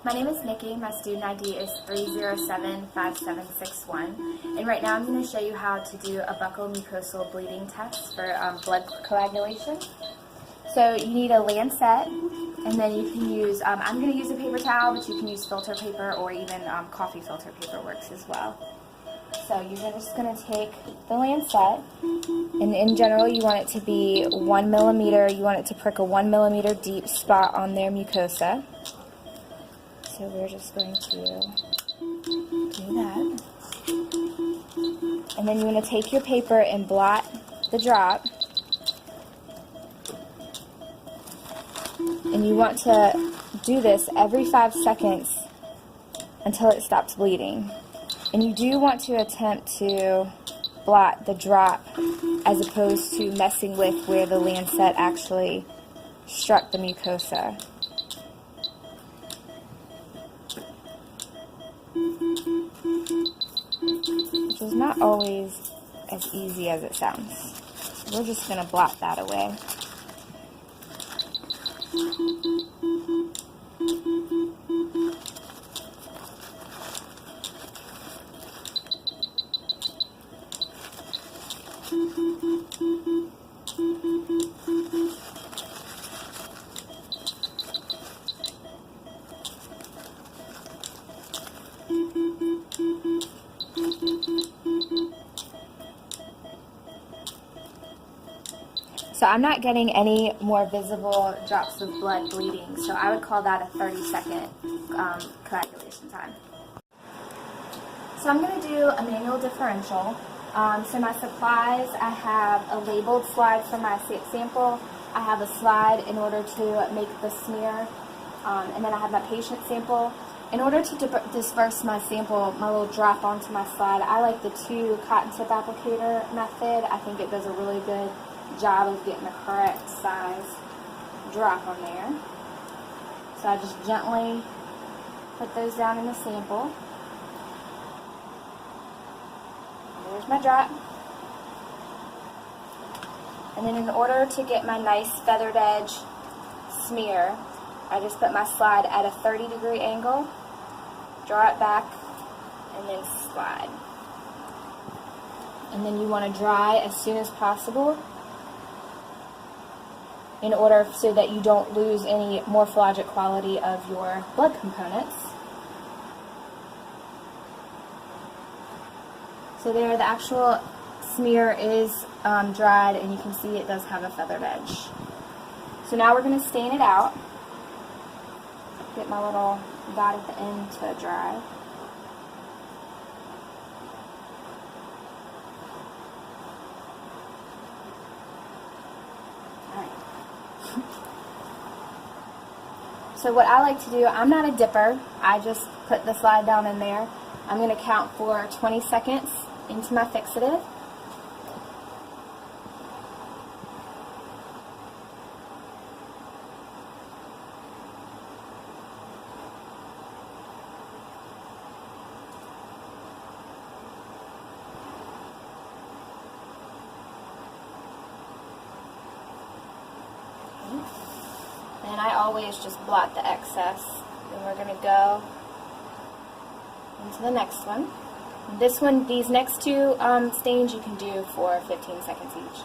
My name is Nikki. My student ID is 3075761. And right now I'm going to show you how to do a buccal mucosal bleeding test for blood coagulation. So you need a lancet, and then you can use, I'm going to use a paper towel, but you can use filter paper or even coffee filter paper works as well. So you're just going to take the lancet, and in general you want it to be 1 millimeter, you want it to prick a 1 millimeter deep spot on their mucosa. So we're just going to do that. And then you want to take your paper and blot the drop. And you want to do this every 5 seconds until it stops bleeding. And you do want to attempt to blot the drop as opposed to messing with where the lancet actually struck the mucosa. Which is not always as easy as it sounds. So we're just going to blot that away. So I'm not getting any more visible drops of blood bleeding, so I would call that a 30-second coagulation time. So I'm going to do a manual differential. So my supplies, I have a labeled slide for my sample, I have a slide in order to make the smear, and then I have my patient sample. In order to disperse my sample, my little drop onto my slide, I like the 2 cotton tip applicator method. I think it does a really good job of getting the correct size drop on there. So I just gently put those down in the sample. There's my drop. And then in order to get my nice feathered edge smear, I just put my slide at a 30-degree angle, draw it back, and then slide. And then you want to dry as soon as possible in order so that you don't lose any morphologic quality of your blood components. So there, the actual smear is dried, and you can see it does have a feathered edge. So now we're going to stain it out. Get my little dot at the end to dry. So what I like to do, I'm not a dipper, I just put the slide down in there. I'm going to count for 20 seconds into my fixative. And I always just blot the excess. Then we're going to go into the next one. This one, these next 2 stains you can do for 15 seconds each.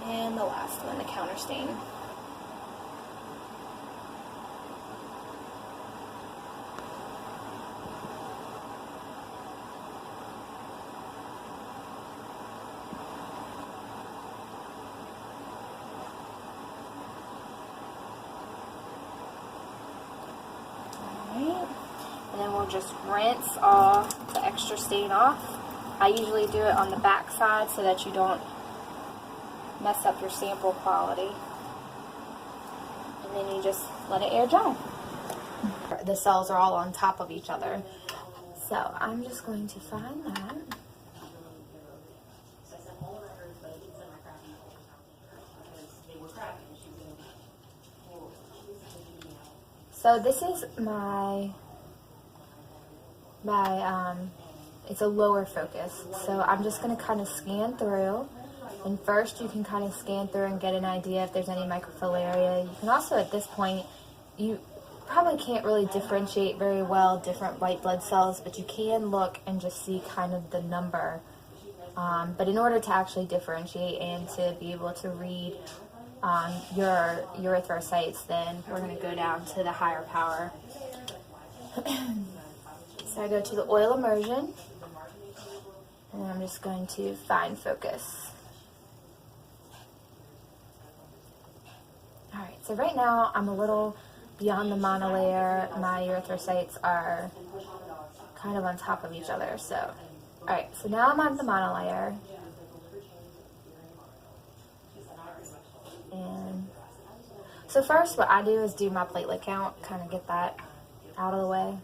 And the last one, the counter stain. Alright, and then we'll just rinse all the extra stain off. I usually do it on the back side so that you don't mess up your sample quality. And then you just let it air dry. The cells are all on top of each other. So I'm just going to find that. So this is it's a lower focus. So I'm just going to kind of scan through. And first you can kind of scan through and get an idea if there's any microfilaria. You can also, at this point, you probably can't really differentiate very well different white blood cells, but you can look and just see kind of the number. But in order to actually differentiate and to be able to read your erythrocytes, then we're going to go down to the higher power. So I go to the oil immersion, and I'm just going to fine focus. Alright, so right now I'm a little beyond the monolayer. My erythrocytes are kind of on top of each other. So, alright, so now I'm on the monolayer. And so first what I do is do my platelet count, kind of get that out of the way.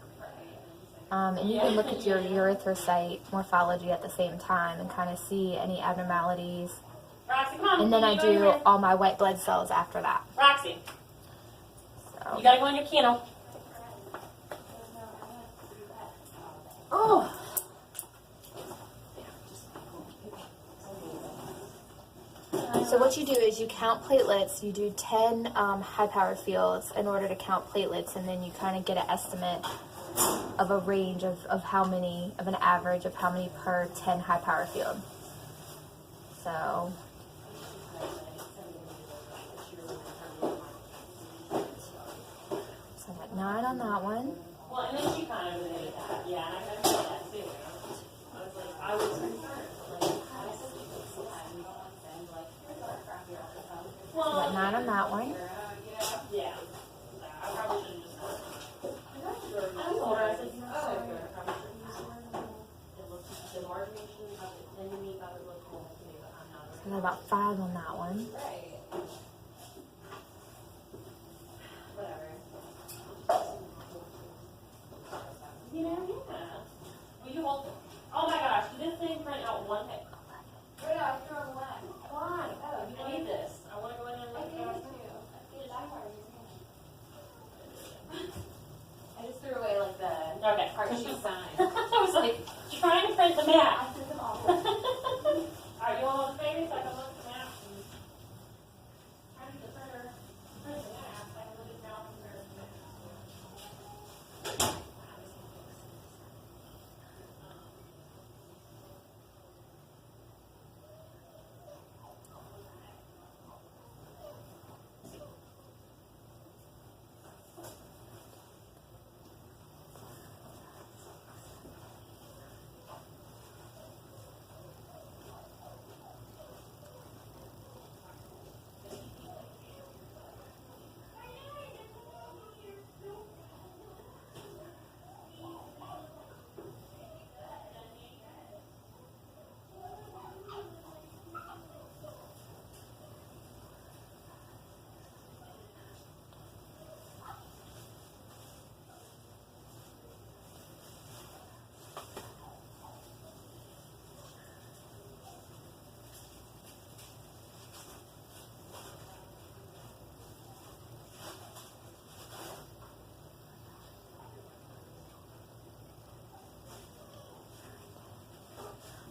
And you can look at your erythrocyte morphology at the same time and kind of see any abnormalities. Roxy, come on. And then I do all my white blood cells after that. Roxy, So. you gotta go in your kennel. Oh. So what you do is you count platelets. You do 10 high-powered fields in order to count platelets, and then you kind of get an estimate of a range of how many, of an average of how many per 10 high-power field. So I got 9 on that one. Well, and then she kind of did that. Yeah, and I kind of did that too. I was like, I was concerned. So I got 9 on that one. Yeah. I probably shouldn't just. I told her, I said, you know, I probably shouldn't it looks the margination of it, and the meat of it looks cool to me, but I'm not. So I got about 5 on that one. You know, yeah. Will you hold it? Oh my gosh, did this thing print out one page? Where did I throw it away? Why? Oh, I need this. I want to go in and look at it. I just threw away like the Okay. part she signed. I was like, trying to print the map. Alright, you want those babies? I can look at the map. I need the printer. Print the map. I can look at the map and compare the map.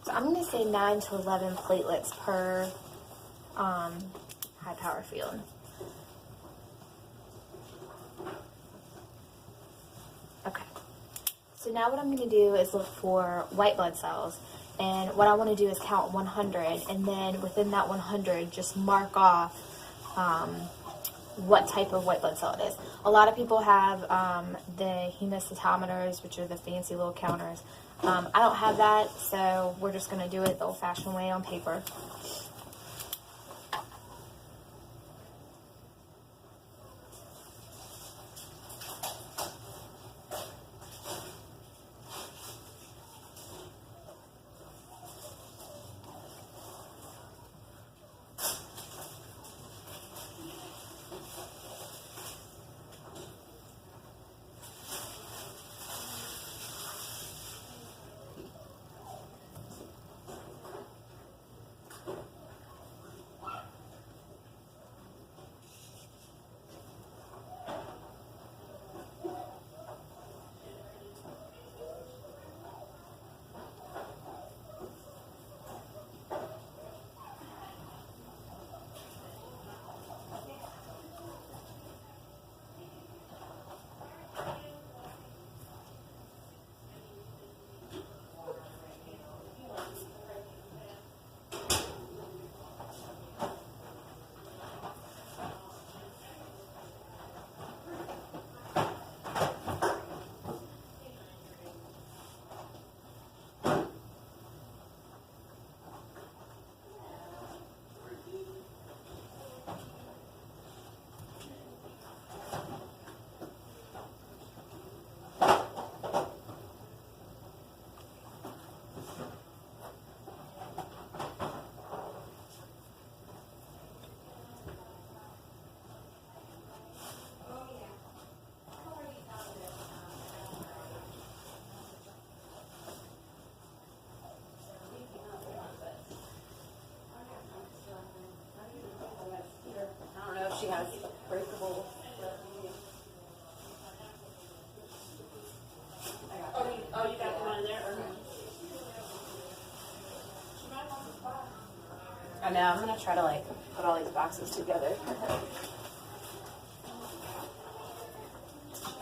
So I'm going to say 9 to 11 platelets per high power field. Okay. So now what I'm going to do is look for white blood cells. And what I want to do is count 100. And then within that 100, just mark off what type of white blood cell it is. A lot of people have the hemocytometers, which are the fancy little counters. I don't have that, so we're just going to do it the old-fashioned way on paper. I know, I'm gonna try to like put all these boxes together for her.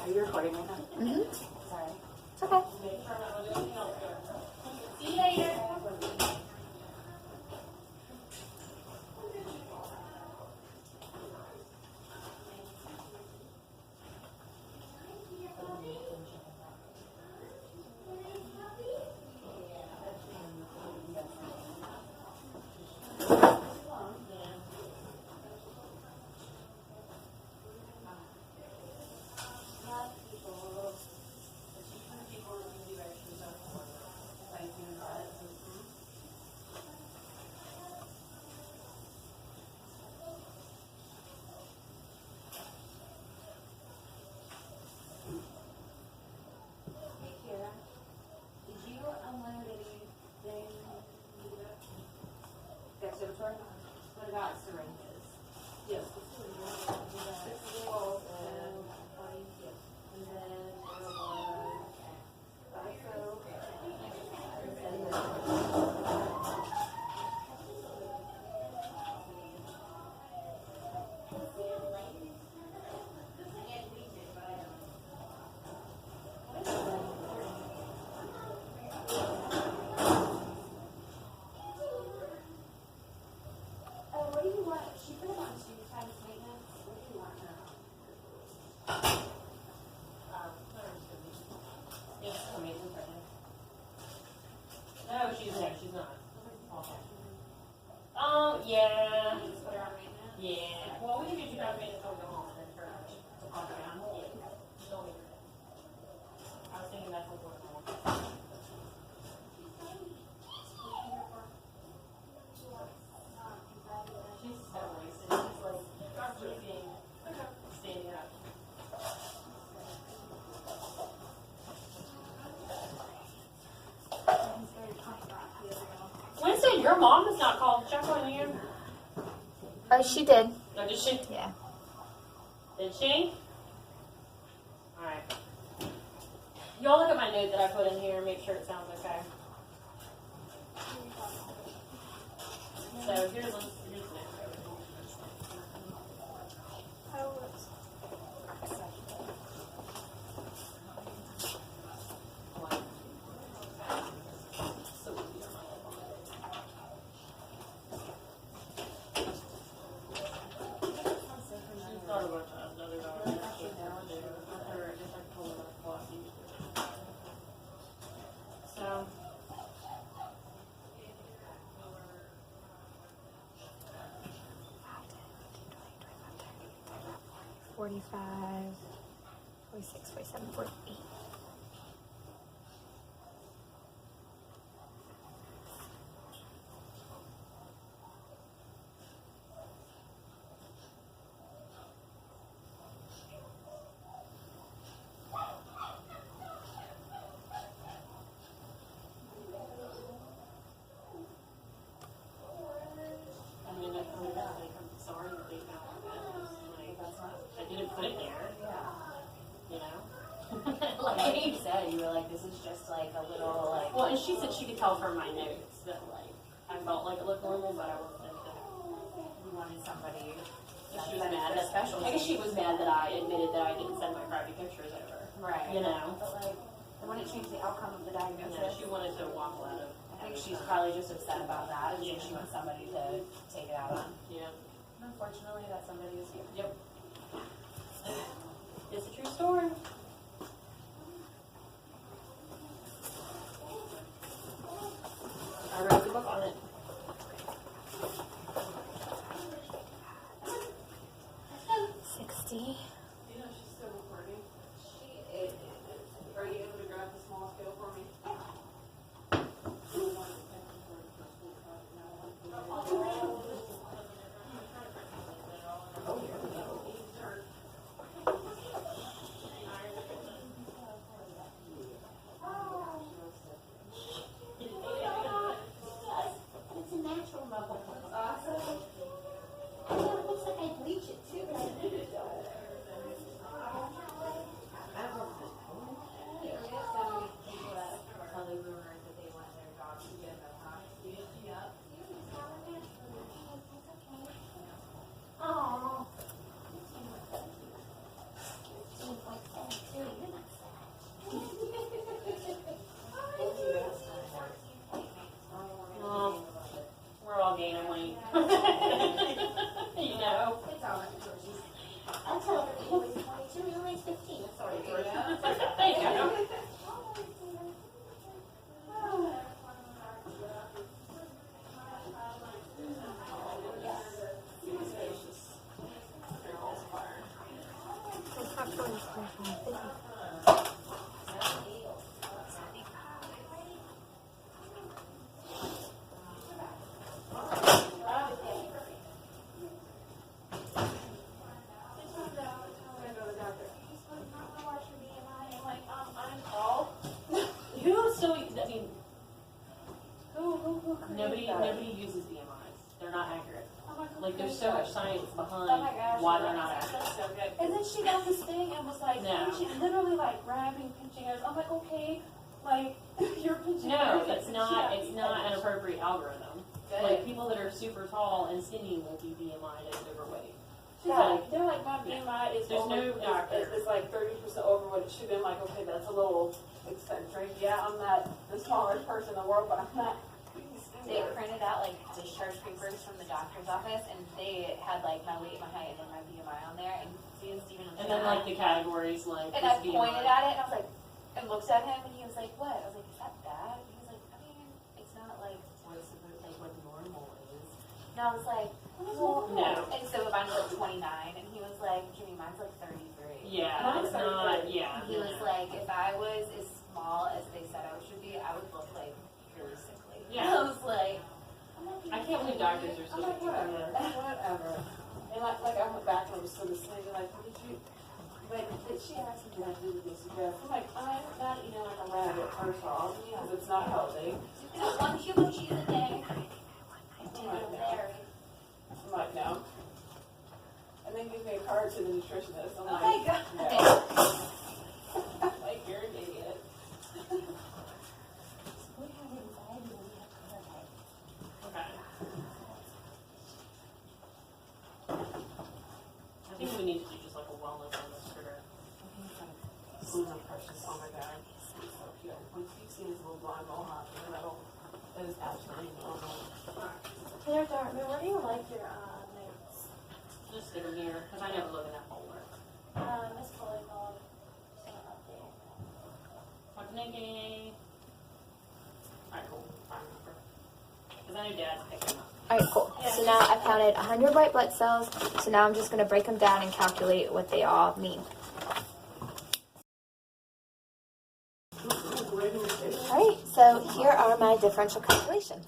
Are you recording right now? Mm-hmm. Sorry. It's okay. See you later. What about syringes? Yes. What do you want? She put it on 2 times maintenance. What do you want now? Yes, amazing pregnant. No, she's not. Yeah. Just put her on maintenance. Yeah. Well, we can get you guys made until we go home and then for to pump it on. Yeah. Don't leave her. I was thinking that's what we're going. She's so wasted. She's like sleeping, standing up. Winston, your mom has not called to check on you. Oh, she did. No, did she? Yeah. Did she? Alright. Y'all look at my note that I put in here and make sure it sounds okay. So here's the note. So 45, 46, 47, 48. I mean, I'm sorry that they found it. I didn't put it there. You know? Like you said, you were like, this is just like a little like. Well, and she said she could tell from my notes that like I felt like it looked normal, but I wasn't. You wanted somebody. She was mad that special. I guess she was mad that I admitted that I didn't send my private pictures over. Right. You know? But like, I want to change the outcome of the Yeah, diagnosis. she wanted to waffle out of. I think she's probably just upset about that, and Yeah. so she wants somebody to take it out on. Yeah. Unfortunately, that somebody is you. Yep. It's a true story. I wrote the book on it. $60. You know she's still recording. She is. Are you able to grab the small scale for me? It's a natural bubble. Awesome. Yeah, it looks like I bleach it too. there's so much science behind Oh my gosh, why they're not active. that's so good. And then she got this thing and was like, No. she literally like grabbing, pinching us. I'm like, okay, like you're pinching. No, her. it's not an appropriate algorithm. Good. Like people that are super tall and skinny will be BMI and overweight. She's like, they're like, my BMI is There's over, no doctor. it's like 30% over what it should be. I'm like, okay, that's a little eccentric. Yeah, I'm not the smallest person in the world, but I'm not. They printed out like discharge papers from the doctor's office, and they had like my weight, my height, and then my BMI on there. And you and Steven And then like the categories like and this I BMI. pointed at it, and I was like, and looked at him, and he was like, "What?" I was like, "Is that bad?" He was like, "I mean, it's not like what normal is." And I was like, "Well, No. And so mine was like 29, and he was like, "Jimmy, mine's like 33." Yeah, Mine's it's not. 33. Yeah. He was like, "If I was as small as they said I should be, I would look like really sickly." Yeah. I was like. I can't believe doctors are I'm so. like, whatever. And like I went back and I was sort of saying, like, did she ask me, did I do this? Yes. I'm like, I'm not eating like a rabbit, first off, because it's not healthy. Just one cube of cheese a day. I'm like, no. And then give me a card to the nutritionist. I'm Oh like, my God. no. Like, you're an idiot. Okay. I think we need to do just like a wellness on this for her. Oh my precious, oh my God. He's so cute. When you see his little blonde mohawk in the middle, that is absolutely normal. There, Dartmouth, what do you like your notes? Just stick them here because I never look in that folder. Miss Chloe called. What's Nikki? Alright, cool. Fine. Because I know Dad's picking them up. Alright, cool. So now I counted 100 white blood cells, so now I'm just going to break them down and calculate what they all mean. Alright, so here are my differential calculations.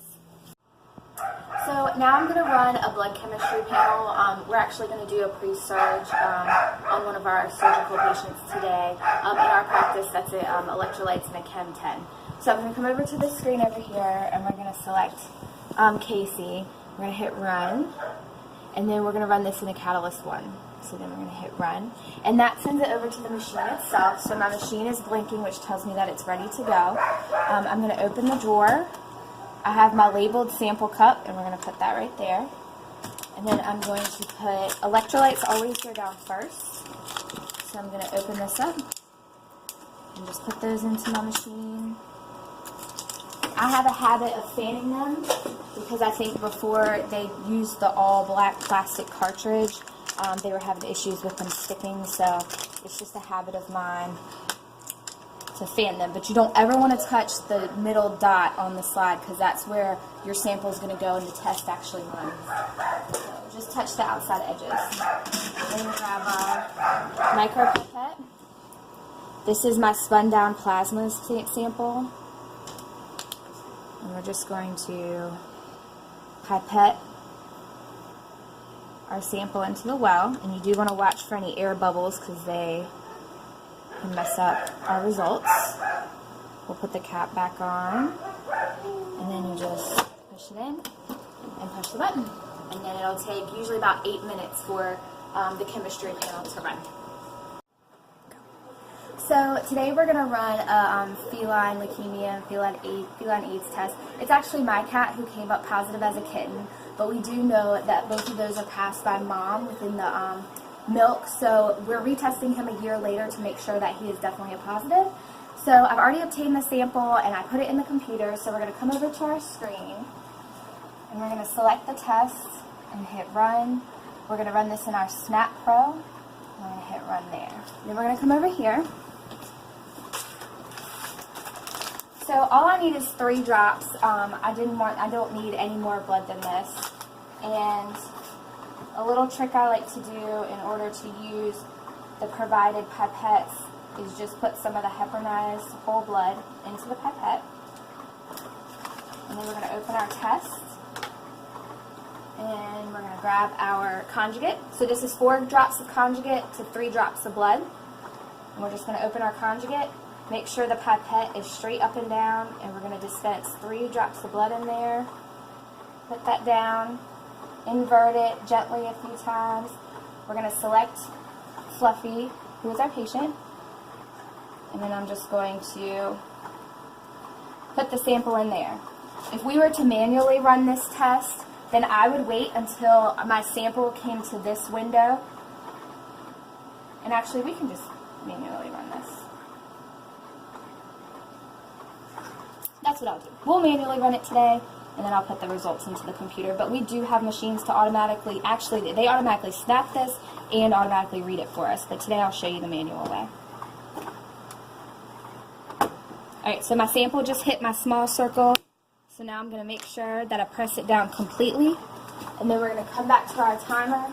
So now I'm going to run a blood chemistry panel. We're actually going to do a pre-surge on one of our surgical patients today. In our practice, that's electrolytes and a Chem 10. So I'm going to come over to the screen over here, and we're going to select Casey. We're going to hit run, and then we're going to run this in a Catalyst 1. So then we're going to hit run, and that sends it over to the machine itself. So my machine is blinking, which tells me that it's ready to go. I'm going to open the drawer. I have my labeled sample cup, and we're going to put that right there. And then I'm going to put, electrolytes always go down first. So I'm going to open this up and just put those into my machine. I have a habit of fanning them because I think before they used the all black plastic cartridge, they were having issues with them sticking. So it's just a habit of mine to fan them, but you don't ever want to touch the middle dot on the slide because that's where your sample is going to go and the test actually runs. So just touch the outside edges. Then we grab our micro pipette. This is my spun down plasma sample, and we're just going to pipette our sample into the well, and you do want to watch for any air bubbles because they can mess up our results. We'll put the cap back on, and then you just push it in and push the button. And then it'll take usually about 8 minutes for the chemistry panel to run. So today we're going to run a feline leukemia and feline AIDS test. It's actually my cat who came up positive as a kitten, but we do know that both of those are passed by mom within the milk, so we're retesting him a year later to make sure that he is definitely a positive. So I've already obtained the sample and I put it in the computer, so we're going to come over to our screen and we're going to select the test and hit run. We're going to run this in our Snap Pro. We're going to hit run there. Then we're going to come over here. So all I need is 3 drops. I don't need any more blood than this. And a little trick I like to do in order to use the provided pipettes is just put some of the heparinized whole blood into the pipette. And then we're going to open our test. And we're going to grab our conjugate. So this is 4 drops of conjugate to 3 drops of blood. And we're just going to open our conjugate. Make sure the pipette is straight up and down. And we're going to dispense 3 drops of blood in there. Put that down. invert it gently a few times. We're going to select Fluffy, who is our patient, and then I'm just going to put the sample in there. If we were to manually run this test, then I would wait until my sample came to this window. And actually, we can just manually run this. That's what I'll do. We'll manually run it today, and then I'll put the results into the computer. But we do have machines to automatically, actually, they automatically snap this and automatically read it for us. But today I'll show you the manual way. Alright, so my sample just hit my small circle. So now I'm going to make sure that I press it down completely. And then we're going to come back to our timer.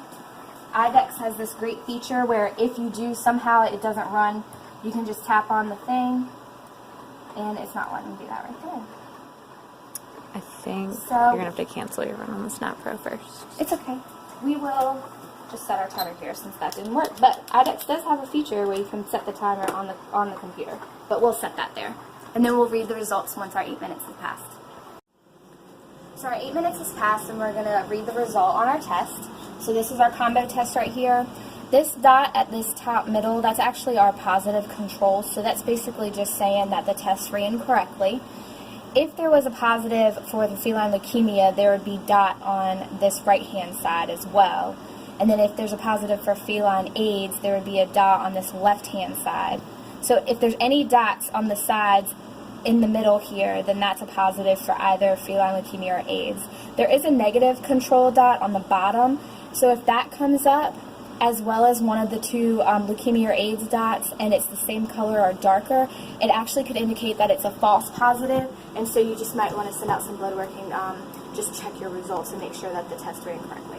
IDEX has this great feature where if you do somehow it doesn't run, you can just tap on the thing. And it's not letting me do that right there. I think So- you're going to have to cancel your run on the Snap Pro first. It's okay. We will just set our timer here since that didn't work. But IDEX does have a feature where you can set the timer on the computer. But we'll set that there. And then we'll read the results once our 8 minutes has passed. So our 8 minutes has passed and we're going to read the result on our test. So this is our combo test right here. This dot at this top middle, that's actually our positive control. So that's basically just saying that the test ran correctly. If there was a positive for the feline leukemia, there would be dot on this right-hand side as well. And then if there's a positive for feline AIDS, there would be a dot on this left-hand side. So if there's any dots on the sides in the middle here, then that's a positive for either feline leukemia or AIDS. There is a negative control dot on the bottom. So if that comes up, as well as one of the two leukemia or AIDS dots, and it's the same color or darker, it actually could indicate that it's a false positive, and so you just might want to send out some blood work and just check your results and make sure that the test ran correctly.